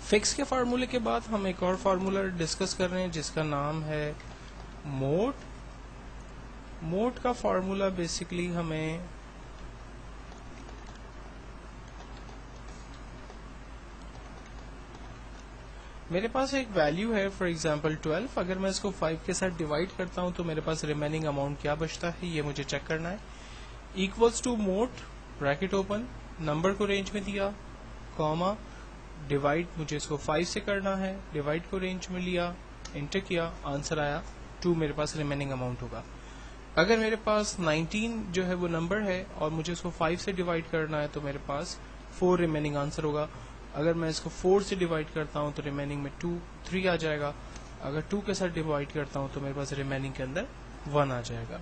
Fix کے فارمولے کے بعد ہم ایک اور فارمولا ڈسکس کر رہے ہیں جس کا نام ہے موڈ. موڈ کا فارمولا بیسکلی ہمیں میرے پاس ایک ویلیو ہے فار ایگزامپل 12. اگر میں اس کو 5 کے ساتھ ڈیوائڈ کرتا ہوں تو میرے پاس ریمیننگ اماؤنٹ کیا بچتا ہے یہ مجھے چیک کرنا ہے. Equals to mode bracket open, number کو رینج میں دیا, کاما, ڈیوائڈ مجھے اس کو 5 سے کرنا ہے, ڈیوائڈ کو رینج میں لیا, انٹر کیا, آنسر آیا 2 میرے پاس ریمیننگ اماؤنٹ ہوگا. اگر میرے پاس 19 جو ہے وہ نمبر ہے اور مجھے اس کو 5 سے ڈیوائڈ کرنا ہے تو میرے پاس 4 ریمیننگ آنسر ہوگا. اگر میں اس کو 4 سے ڈیوائڈ کرتا ہوں تو ریمیننگ میں 3 آ جائے گا. اگر 2 کے ساتھ ڈیوائڈ کرتا ہوں تو میرے پاس ریمیننگ کے اندر 1 آ جائے گا.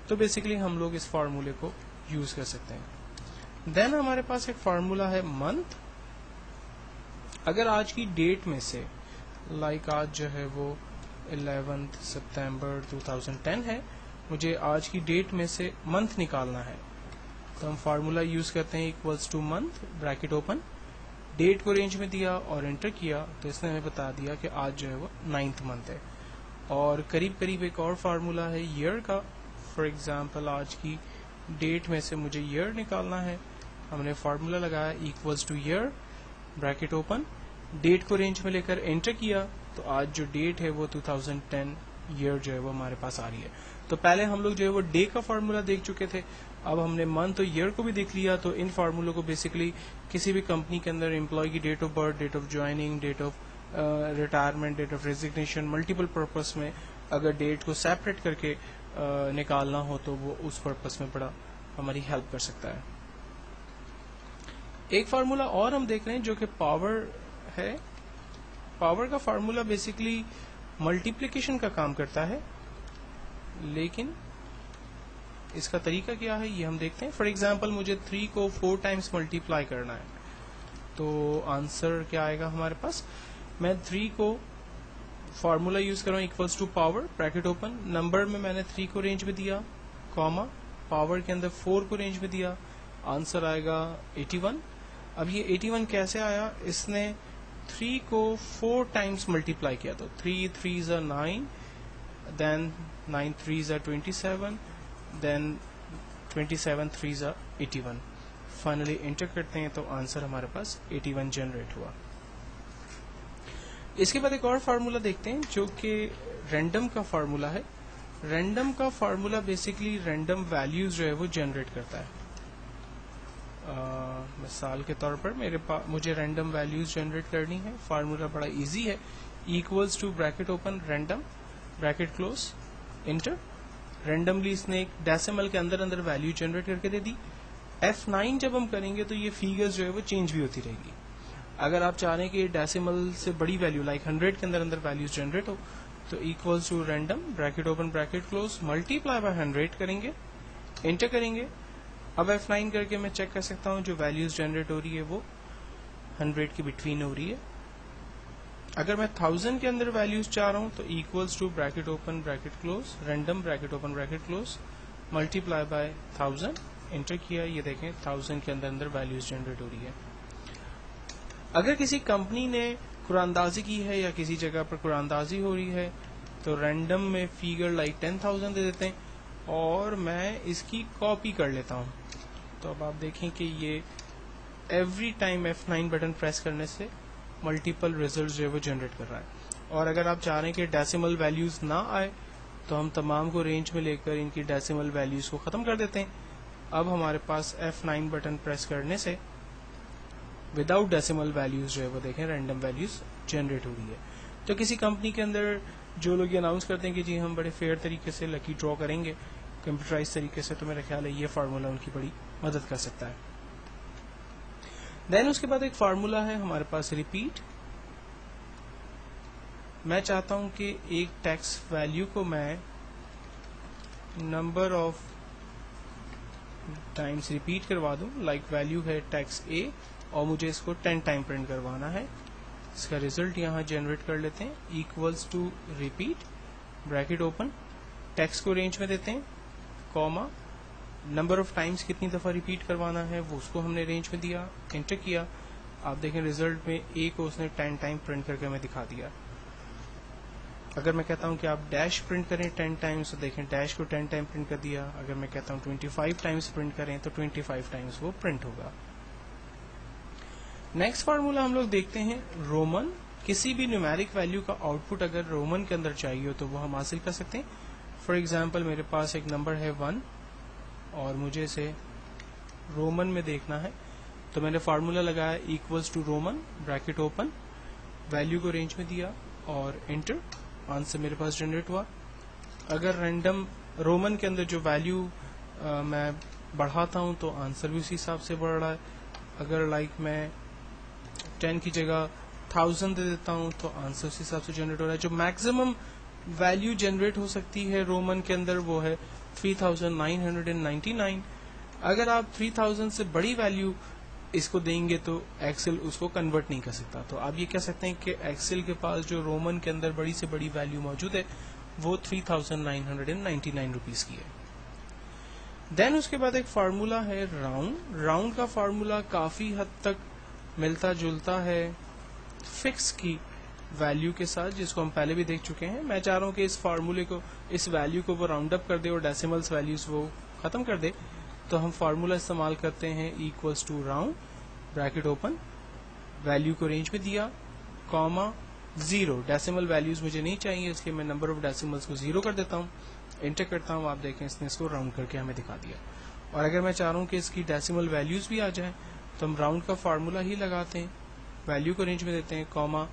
تو بیسیکلی ہم لوگ اس فارمولے کو یوز کر سکتے ہیں. دین ہمارے پاس ایک فارمولا ہے منتھ. اگر آج کی ڈیٹ میں سے لائک آج جو ہے وہ 11 سپتمبر 2010 ہے, مجھے آج کی ڈیٹ میں سے منتھ نکالنا ہے تو ہم فارمولا یوز کرتے ہیں equals to month bracket open, date کو رینج میں دیا اور انٹر کیا تو اس نے ہمیں بتا دیا کہ آج جو ہے وہ 9th منتھ ہے. اور قریب قریب ایک اور فارمولا ہے ایئر کا. فار ایگزامپل آج کی ڈیٹ میں سے مجھے ایئر نکالنا ہے, ہم نے فارمولا لگایا equals to year bracket open, date کو رینج میں لے کر انٹر کیا تو آج جو ڈیٹ ہے وہ 2010 ایئر جو ہے وہ ہمارے پاس آ رہی ہے. تو پہلے ہم لوگ جو ہے وہ ڈے کا فارمولا دیکھ چکے تھے, اب ہم نے منتھ اور ایئر کو بھی دیکھ لیا. تو ان فارمولوں کو بیسکلی کسی بھی کمپنی کے اندر امپلائی کی date of birth, date of joining, date of retirement, date of resignation, multiple purpose میں اگر ڈیٹ کو سیپریٹ کر کے نکالنا ہو تو وہ اس پرپز میں بڑا ہماری ہیلپ کر سکتا ہے. ایک فارمولا اور ہم دیکھ رہے ہیں جو کہ پاور ہے. پاور کا فارمولا بیسکلی ملٹیپلیکیشن کا کام کرتا ہے, لیکن اس کا طریقہ کیا ہے یہ ہم دیکھتے ہیں. فار ایگزامپل مجھے 3 کو 4 ٹائمس ملٹیپلائی کرنا ہے تو آنسر کیا آئے گا ہمارے پاس. میں 3 کو فارمولا یوز کر رہا ہوں equals to power bracket open, number میں نے 3 کو رینج میں دیا, کاما, پاور کے اندر 4 کو رینج میں دیا, آنسر آئے گا 81. اب یہ 81 کیسے آیا, اس نے 3 کو 4 ٹائمس ملٹیپلائی کیا تو 3 3s are 9, then 9 3s are 27, then 27 3s are 81. Finally inter کرتے ہیں تو آنسر ہمارے پاس 81 جنریٹ ہوا. اس کے بعد ایک اور فارمولا دیکھتے ہیں جو کہ رینڈم کا فارمولا ہے. رینڈم کا فارمولا بیسکلی رینڈم ویلیوز جو ہے وہ جنریٹ کرتا ہے. مثال کے طور پر مجھے رینڈم ویلیوز جنریٹ کرنی ہے. فارمولا بڑا ایزی ہے, equals to bracket open random bracket close enter. Randomly اس نے ایک ڈیسیمل کے اندر اندر ویلیو جنریٹ کر کے دے دی. F9 جب ہم کریں گے تو یہ فیگرز جو ہے وہ چینج بھی ہوتی رہے گی. اگر آپ چاہ رہے ہیں کہ ڈیسیمل سے بڑی ویلیو لائک 100 کے اندر اندر ویلیوز جنریٹ ہو تو equals to random bracket open bracket close multiply by 100 کریں گے, انٹر کریں گے. اب F9 کر کے میں چیک کر سکتا ہوں جو ویلیوز جنریٹ ہو رہی ہے وہ 100 کے بٹوین ہو رہی ہے. اگر میں 1000 کے اندر ویلیوز چاہ رہا ہوں تو equals to bracket open bracket close random bracket open bracket close multiply by 1000, enter کیا. یہ دیکھیں 1000 کے اندر اندر ویلیوز جنریٹ ہو رہی ہے. اگر کسی کمپنی نے قرآن اندازی کی ہے یا کسی جگہ پر قرآن اندازی ہو رہی ہے تو رینڈم میں فیگر لائک 10,000 دے دیتے ہیں اور میں اس کی کاپی کر لیتا ہوں. تو اب آپ دیکھیں کہ یہ every time F9 button press کرنے سے ملٹیپل ریزلٹ جو ہے وہ جنریٹ کر رہا ہے. اور اگر آپ چاہ رہے ہیں کہ ڈیسیمل ویلیوز نہ آئے تو ہم تمام کو رینج میں لے کر ان کی ڈیسیمل ویلیوز کو ختم کر دیتے ہیں. اب ہمارے پاس F9 بٹن پریس کرنے سے وداؤٹ ڈیسیمل ویلیوز جو ہے وہ دیکھیں رینڈم ویلیوز جنریٹ ہو رہی ہے. تو کسی کمپنی کے اندر جو لوگ یہ اناؤنس کرتے ہیں کہ جی ہم بڑے فیئر طریقے سے لکی ڈرا کریں گے کمپیوٹرائز طریقے سے, تو میرا خیال ہے یہ فارمولا ان کی بڑی مدد کر سکتا ہے. دین اس کے بعد ایک فارمولا ہے ہمارے پاس ریپیٹ. میں چاہتا ہوں کہ ایک ٹیکس ویلیو کو میں نمبر آف ٹائمس ریپیٹ کروا دوں. لائک ویلیو ہے ٹیکس اے اور مجھے اس کو 10 ٹائم پرنٹ کروانا ہے. اس کا ریزلٹ یہاں جنریٹ کر لیتے ہیں equals to repeat bracket open, text کو رینج میں دیتے ہیں, کاما, نمبر آف ٹائمس کتنی دفعہ ریپیٹ کروانا ہے وہ اس کو ہم نے رینج میں دیا, انٹر کیا. آپ دیکھیں ریزلٹ میں A کو اس نے 10 ٹائم پرنٹ کر کے ہمیں دکھا دیا. اگر میں کہتا ہوں کہ آپ ڈیش پرنٹ کریں 10 ٹائمز تو دیکھیں ڈیش کو 10 ٹائم پرنٹ کر دیا. اگر میں کہتا ہوں 25 ٹائمز پرنٹ کریں تو 25 ٹائمز وہ پرنٹ ہوگا. نیکسٹ فارمولا ہم لوگ دیکھتے ہیں رومن. کسی بھی نیومیرک ویلیو کا آؤٹ پٹ اگر رومن کے اندر چاہیے تو وہ ہم حاصل کر سکتے ہیں. فار ایگزامپل میرے پاس ایک نمبر ہے 1 اور مجھے اسے رومن میں دیکھنا ہے, تو میں نے فارمولا لگایا equals to Roman bracket open, value کو رینج میں دیا اور انٹر, آنسر میرے پاس جنریٹ ہوا. اگر رینڈم رومن کے اندر جو ویلیو میں بڑھاتا ہوں تو آنسر بھی اسی حساب سے بڑھ رہا ہے. اگر لائک میں 10 کی جگہ 1000 دے دیتا ہوں تو آنسر اسی حساب سے جنریٹ ہو رہا ہے. جو میکسیمم ویلیو جنریٹ ہو سکتی ہے رومن کے اندر وہ ہے 3999. اگر آپ 3000 سے بڑی ویلیو اس کو دیں گے تو ایکسل اس کو کنورٹ نہیں کر سکتا. تو آپ یہ کہہ سکتے ہیں کہ ایکسل کے پاس جو رومن کے اندر بڑی سے بڑی ویلیو موجود ہے وہ 3999 روپیز کی ہے. دین اس کے بعد ایک فارمولا ہے راؤنڈ. راؤنڈ کا فارمولا کافی حد تک ملتا جلتا ہے فکس کی ویلیو کے ساتھ, جس کو ہم پہلے بھی دیکھ چکے ہیں. میں چاہ رہا ہوں کہ اس فارمولے کو, اس ویلیو کو وہ راؤنڈ اپ کر دے اور ڈیسیملز ویلیوز وہ ختم کر دے. تو ہم فارمولا استعمال کرتے ہیں equals to round bracket open, value کو رینج میں دیا, کاما 0. ڈیسیمل ویلیوز مجھے نہیں چاہیے اس لیے میں نمبر آف ڈیسیملز کو 0 کر دیتا ہوں, انٹر کرتا ہوں. آپ دیکھیں اس نے اس کو راؤنڈ کر کے ہمیں دکھا دیا. اور اگر میں چاہ رہا ہوں کہ اس کی ڈیسیمل ویلیوز بھی آ جائیں تو ہم راؤنڈ کا فارمولا ہی لگاتے ہیں, ویلیو کو رینج میں دیتے ہیں, کاما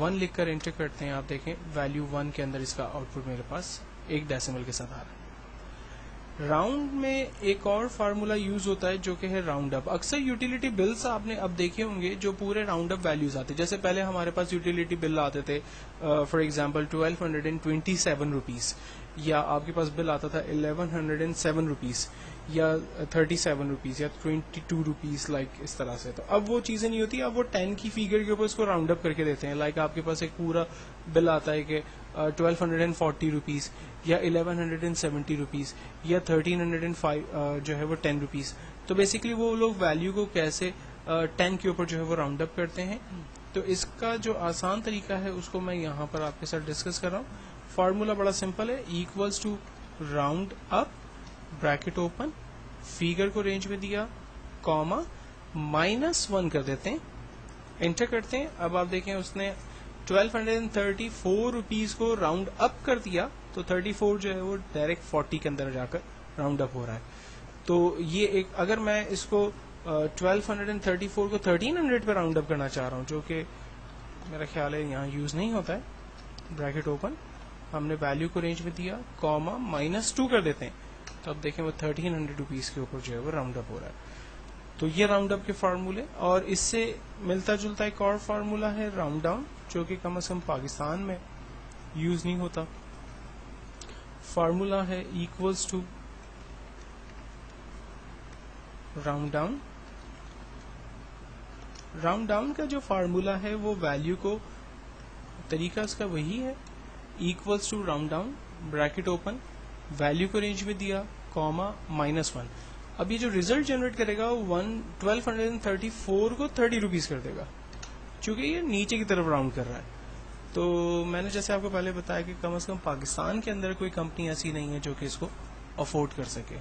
1 لکھ کر انٹر کرتے ہیں. آپ دیکھیں ویلیو 1 کے اندر اس کا آؤٹ پٹ میرے پاس ایک ڈیسیمل کے ساتھ آ رہا ہے. راؤنڈ میں ایک اور فارمولا یوز ہوتا ہے جو کہ ہے راؤنڈ اپ. اکثر یوٹیلیٹی بلز آپ نے اب دیکھے ہوں گے جو پورے راؤنڈ اپ ویلیوز آتے, جیسے پہلے ہمارے پاس یوٹیلیٹی بل آتے تھے فار ایگزامپل 1227 روپیز, یا آپ کے پاس بل آتا تھا 1107 روپیز یا 37 روپیز یا 22 روپیز, لائک اس طرح سے. تو اب وہ چیزیں نہیں ہوتی, اب وہ 10 کی فیگر کے اوپر اس کو راؤنڈ اپ کر کے دیتے ہیں. لائک آپ کے پاس ایک پورا بل آتا ہے کہ 1240 روپیز یا 1170 روپیز یا 1305 جو ہے وہ 10 روپیز. تو بیسکلی وہ لوگ ویلیو کو کیسے 10 کے اوپر جو ہے وہ راؤنڈ اپ کرتے ہیں. تو اس کا جو آسان طریقہ ہے اس کو میں یہاں پر آپ کے ساتھ ڈسکس کر رہا ہوں. فارمولا بڑا سمپل ہے, equals to round up bracket open, figure کو رینج میں دیا, کاما -1 کر دیتے ہیں, انٹر کرتے ہیں. اب آپ دیکھیں اس نے 1234 روپیز کو راؤنڈ اپ کر دیا, تو 34 جو ہے وہ ڈائریکٹ 40 کے اندر جا کر راؤنڈ اپ ہو رہا ہے. تو یہ ایک, اگر میں اس کو 1234 کو 1300 پہ راؤنڈ اپ کرنا چاہ رہا ہوں, جو کہ میرا خیال ہے یہاں یوز نہیں ہوتا ہے, بریکٹ اوپن, ہم نے ویلیو کو رینج میں دیا, کاما -2 کر دیتے ہیں. تو اب دیکھیں وہ 1300 روپیز کے اوپر جو ہے وہ راؤنڈ اپ ہو رہا ہے. تو یہ راؤنڈ اپ کے فارمولے. اور اس سے ملتا جلتا ایک اور فارمولا ہے راؤنڈ ڈاؤن, جو کہ کم از کم پاکستان میں یوز نہیں ہوتا. فارمولا ہے equals to round down. Round down کا جو فارمولا ہے وہ ویلیو کو, طریقہ اس کا وہی ہے, equals to round down bracket open, value کو رینج میں دیا, کاما -1. اب یہ جو ریزلٹ جنریٹ کرے گا 1234 کو 30 روپیز کر دے گا, چونکہ یہ نیچے کی طرف راؤنڈ کر رہا ہے. تو میں نے جیسے آپ کو پہلے بتایا کہ کم از کم پاکستان کے اندر کوئی کمپنی ایسی نہیں ہے جو کہ اس کو افورڈ کر سکے.